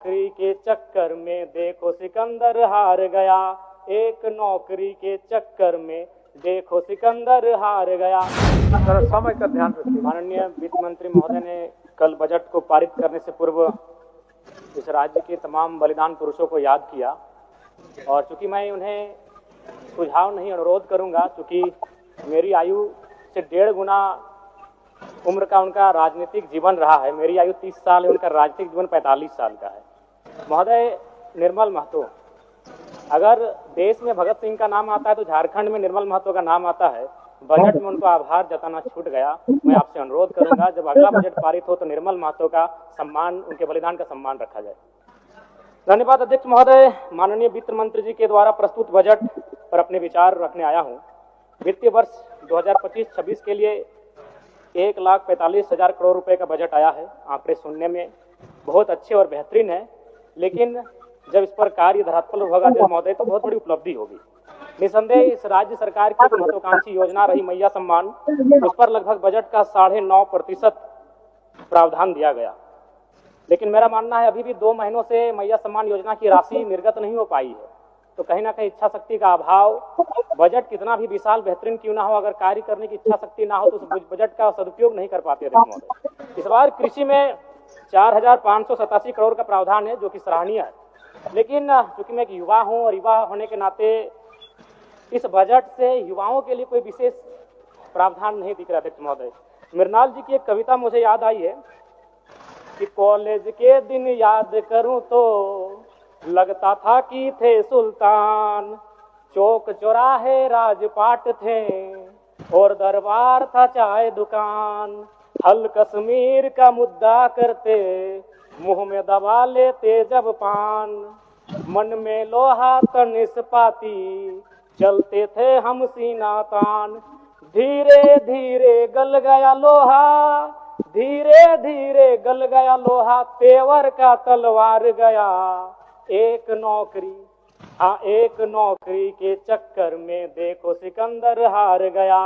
नौकरी के चक्कर में देखो सिकंदर हार गया, एक नौकरी के चक्कर में देखो सिकंदर हार गया। समय का ध्यान रखिए। माननीय वित्त मंत्री महोदय ने कल बजट को पारित करने से पूर्व इस राज्य के तमाम बलिदान पुरुषों को याद किया और चूंकि मैं उन्हें सुझाव नहीं अनुरोध करूंगा, चूंकि मेरी आयु से 1.5 गुना उम्र का उनका राजनीतिक जीवन रहा है। मेरी आयु 30 साल है, उनका राजनीतिक जीवन 45 साल का है। महोदय निर्मल महतो, अगर देश में भगत सिंह का नाम आता है तो झारखंड में निर्मल महतो का नाम आता है। बजट में उनको आभार जताना छूट गया। मैं आपसे अनुरोध करूंगा जब अगला बजट पारित हो तो निर्मल महतो का सम्मान, उनके बलिदान का सम्मान रखा जाए। धन्यवाद अध्यक्ष महोदय। माननीय वित्त मंत्री जी के द्वारा प्रस्तुत बजट पर अपने विचार रखने आया हूं। वित्तीय वर्ष 2025-26 के लिए 1,45,000 करोड़ रुपए का बजट आया है। आंकड़े सुनने में बहुत अच्छे और बेहतरीन है, लेकिन जब इस पर कार्य धरातल होगा महोदय तो बहुत बड़ी उपलब्धि होगी। निसंदेह इस राज्य सरकार की महत्वाकांक्षी योजना रही मैया सम्मान, उस पर लगभग बजट का 9.5% प्रावधान दिया गया। लेकिन मेरा मानना है अभी भी 2 महीनों से मैया सम्मान योजना की राशि निर्गत नहीं हो पाई है, तो कहीं ना कहीं इच्छा शक्ति का अभाव। बजट कितना भी विशाल बेहतरीन क्यों ना हो, अगर कार्य करने की इच्छा शक्ति ना हो तो उस बजट का सदुपयोग नहीं कर पाते महोदय। इस बार कृषि में 4,587 करोड़ का प्रावधान है, जो कि सराहनीय है। लेकिन चूंकि मैं एक युवा हूं और युवा होने के नाते इस बजट से युवाओं के लिए कोई विशेष प्रावधान नहीं दिख रहा अध्यक्ष महोदय। मृणाल जी की एक कविता मुझे याद आई है कि कॉलेज के दिन याद करूं तो लगता था कि थे सुल्तान, चौक चौराहे राजपाट थे और दरबार था चाय दुकान। हल कश्मीर का मुद्दा करते मुंह में दबा लेते जब पान, मन में लोहा तन इस्पाती चलते थे हम सीना तान। धीरे धीरे गल गया लोहा, धीरे धीरे गल गया लोहा, तेवर का तलवार गया। एक नौकरी, हाँ एक नौकरी के चक्कर में देखो सिकंदर हार गया,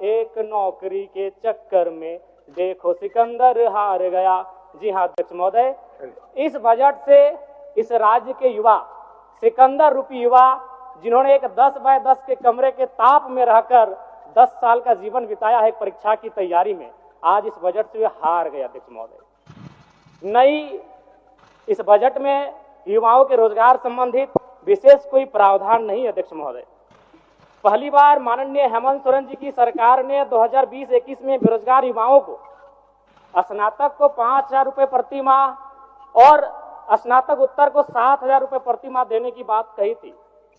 एक नौकरी के चक्कर में देखो सिकंदर हार गया। जी हाँ अध्यक्ष महोदय, इस बजट से इस राज्य के युवा, सिकंदर रूपी युवा, जिन्होंने एक 10 बाय 10 के कमरे के ताप में रहकर 10 साल का जीवन बिताया है परीक्षा की तैयारी में, आज इस बजट से वे हार गए अध्यक्ष महोदय। नई इस बजट में युवाओं के रोजगार संबंधित विशेष कोई प्रावधान नहीं अध्यक्ष महोदय। पहली बार माननीय हेमंत सोरेन जी की सरकार ने 2020-21 में बेरोजगार युवाओं को, स्नातक को 5,000 रुपए प्रति माह और स्नातक उत्तर को 7,000 रुपए प्रति माह देने की बात कही थी।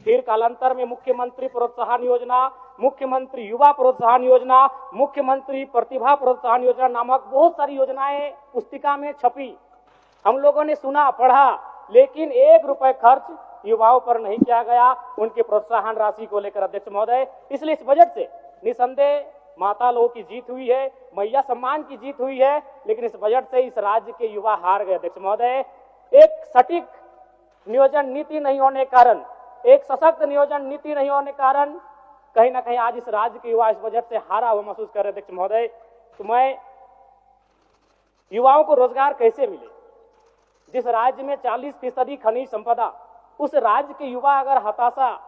फिर कालांतर में मुख्यमंत्री प्रोत्साहन योजना, मुख्यमंत्री युवा प्रोत्साहन योजना, मुख्यमंत्री प्रतिभा प्रोत्साहन योजना नामक बहुत सारी योजनाएं पुस्तिका में छपी। हम लोगों ने सुना, पढ़ा, लेकिन 1 रुपए खर्च युवाओं पर नहीं किया गया उनके प्रोत्साहन राशि को लेकर अध्यक्ष महोदय। इसलिए इस बजट से निसंदेह माता लोगों की जीत हुई है, मैया सम्मान की जीत हुई है, लेकिन इस बजट से इस राज्य के युवा हार गए अध्यक्ष महोदय। एक सटीक नियोजन नीति नहीं होने कारण, एक सशक्त नियोजन नीति नहीं होने कारण कहीं ना कहीं आज इस राज्य के युवा इस बजट से हारा हुआ महसूस कर रहे अध्यक्ष महोदय। तो मैं युवाओं को रोजगार कैसे मिले? जिस राज्य में 40% खनिज संपदा, उस राज्य के युवा अगर हताशा,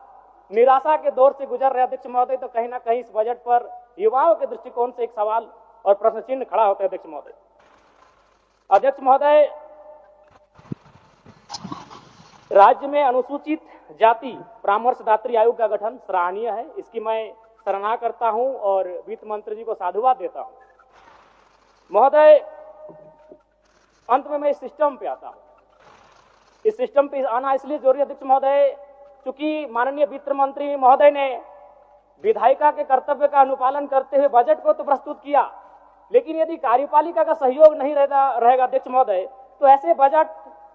निराशा के दौर से गुजर रहे अध्यक्ष महोदय, तो कहीं ना कहीं इस बजट पर युवाओं के दृष्टिकोण से एक सवाल और प्रश्न चिन्ह खड़ा होता है अध्यक्ष महोदय। अध्यक्ष महोदय, राज्य में अनुसूचित जाति परामर्शदात्री आयोग का गठन सराहनीय है, इसकी मैं सराहना करता हूं और वित्त मंत्री जी को साधुवाद देता हूं। महोदय, अंत में मैं इस सिस्टम पे आता हूं। इस सिस्टम पे आना इसलिए जरूरी अध्यक्ष महोदय क्योंकि माननीय वित्त मंत्री महोदय ने विधायिका के कर्तव्य का अनुपालन करते हुए बजट को तो प्रस्तुत किया, लेकिन यदि कार्यपालिका का सहयोग नहीं रहेगा अध्यक्ष महोदय, तो ऐसे बजट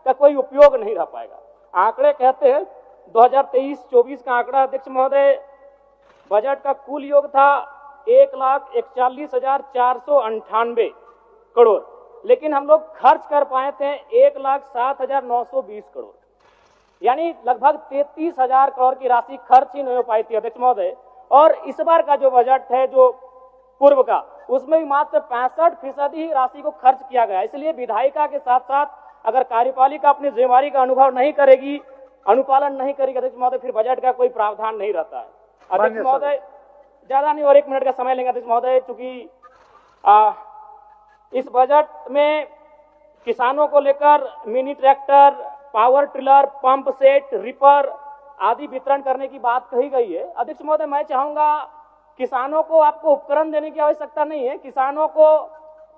का कोई उपयोग नहीं रह पाएगा। आंकड़े कहते हैं 2023-24 का आंकड़ा अध्यक्ष महोदय, बजट का कुल योग था 1,41,498 करोड़, लेकिन हम लोग खर्च कर पाए थे 1,07,920 करोड़, यानी लगभग 33,000 करोड़ की राशि खर्च ही नहीं हो पाई थी अध्यक्ष महोदय। और इस बार का जो बजट है, जो पूर्व का, उसमें भी मात्र 65% ही राशि को खर्च किया गया। इसलिए विधायिका के साथ साथ अगर कार्यपालिका अपनी जिम्मेवारी का अनुभव नहीं करेगी, अनुपालन नहीं करेगी अध्यक्ष महोदय, फिर बजट का कोई प्रावधान नहीं रहता है। अध्यक्ष महोदय, ज्यादा नहीं और 1 मिनट का समय लेंगे अध्यक्ष महोदय, चूंकि इस बजट में किसानों को लेकर mini tractor, power tiller, pump set, ripper आदि वितरण करने की बात कही गई है। अध्यक्ष महोदय, मैं चाहूंगा किसानों को आपको उपकरण देने की आवश्यकता नहीं है। किसानों को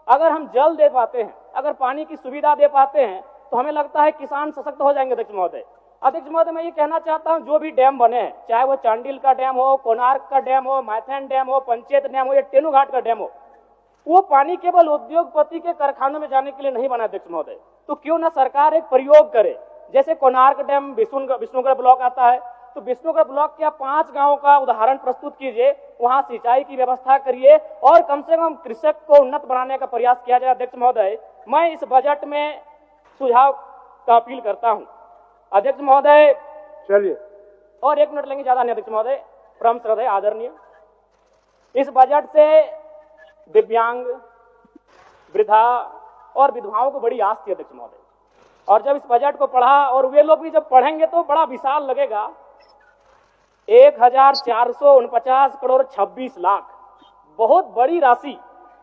अगर हम जल दे पाते हैं, अगर पानी की सुविधा दे पाते हैं, तो हमें लगता है किसान सशक्त हो जाएंगे। अध्यक्ष महोदय, मैं ये कहना चाहता हूं, जो भी डैम बने हैं, चाहे वो चांडिल का डैम हो, कोणार्क का डैम हो, मैथन डैम हो, पंचेत डैम हो या टेनूघाट का डैम हो, वो पानी केवल उद्योगपति के कारखानों में जाने के लिए नहीं बना। अध्यक्ष महोदय, तो क्यों ना सरकार एक प्रयोग करे, जैसे कोणार्क डैम विष्णुगढ़ ब्लॉक आता है, तो विष्णुगढ़ ब्लॉक के 5 गांवों का उदाहरण प्रस्तुत कीजिए, वहां सिंचाई की व्यवस्था करिए और कम से कम कृषक को उन्नत बनाने का प्रयास किया जाए। अध्यक्ष महोदय, मैं इस बजट में सुझाव का अपील करता हूं। अध्यक्ष महोदय, चलिए और 1 मिनट लेंगे, ज्यादा नहीं अध्यक्ष महोदय, परम श्रद्धेय आदरणीय, इस बजट से दिव्यांग, वृद्धा और विधवाओं को बड़ी आस थी अध्यक्ष महोदय, और जब इस बजट को पढ़ा, और वे लोग भी जब पढ़ेंगे तो बड़ा विशाल लगेगा, 1449 करोड़ 26 लाख, बहुत बड़ी राशि।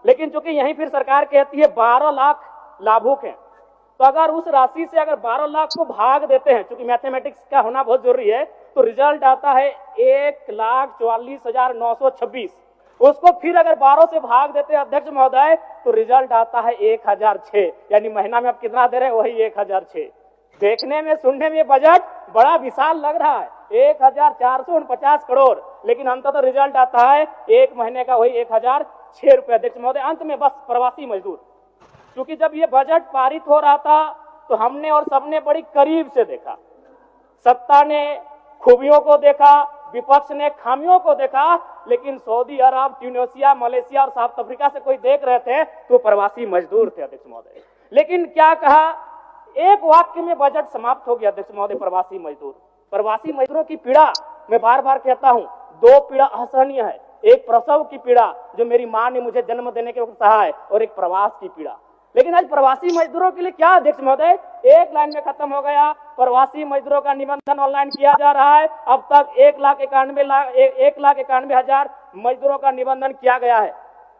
लेकिन चूंकि यहीं फिर सरकार कहती है 12 लाख लाभुक हैं, तो अगर उस राशि से अगर 12 लाख को भाग देते हैं, चूंकि मैथमेटिक्स का होना बहुत जरूरी है, तो रिजल्ट आता है 1,44,926। उसको फिर अगर 12 से भाग देते हैं अध्यक्ष महोदय, तो रिजल्ट आता है 1006, यानी महीना में आप कितना दे रहे हैं, वही 1006। देखने में, सुनने में बजट बड़ा विशाल लग रहा है, 1449 करोड़, लेकिन अंततः तो रिजल्ट आता है एक महीने का वही 1006 रुपए। अध्यक्ष महोदय, अंत में बस प्रवासी मजदूर, क्योंकि जब ये बजट पारित हो रहा था तो हमने और सबने बड़ी करीब से देखा, सत्ता ने खूबियों को देखा, विपक्ष ने खामियों को देखा, लेकिन सऊदी अरब, ट्यूनीशिया, मलेशिया और साउथ अफ्रीका से कोई देख रहे थे तो प्रवासी मजदूर थे। अध्यक्ष महोदय, लेकिन क्या कहा, एक वाक्य में बजट समाप्त हो गया। अध्यक्ष महोदय, प्रवासी मजदूरों की पीड़ा, मैं बार बार कहता हूं, 2 पीड़ा असहनीय है, एक प्रसव की पीड़ा जो मेरी मां ने मुझे जन्म देने के वक्त सहा है, और एक प्रवास की पीड़ा। लेकिन आज प्रवासी मजदूरों के लिए क्या अध्यक्ष महोदय, एक लाइन में खत्म हो गया, प्रवासी मजदूरों का निबंधन ऑनलाइन किया जा रहा है। अब तक 1,91,000 मजदूरों का निबंधन किया गया है।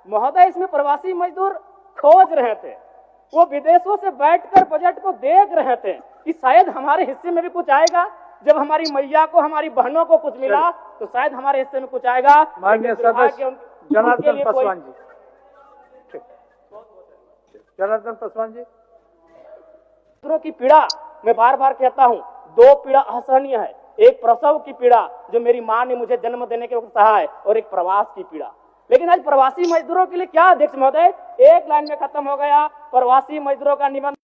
महोदय, इसमें प्रवासी मजदूर खोज रहे थे, वो विदेशों से बैठकर बजट को देख रहे थे कि शायद हमारे हिस्से में भी कुछ आएगा। जब हमारी मैया को, हमारी बहनों को कुछ मिला, तो शायद हमारे हिस्से में कुछ आएगा। माननीय सदस्य जनार्दन पासवान जी, जनार्दन पासवान जी, मजदूरों की पीड़ा, मैं बार बार कहता हूं, 2 पीड़ा असहनीय है, एक प्रसव की पीड़ा जो मेरी मां ने मुझे जन्म देने के वक्त सहा है, और एक प्रवास की पीड़ा। लेकिन आज प्रवासी मजदूरों के लिए क्या अध्यक्ष महोदय, एक लाइन में खत्म हो गया, प्रवासी मजदूरों का निबंधन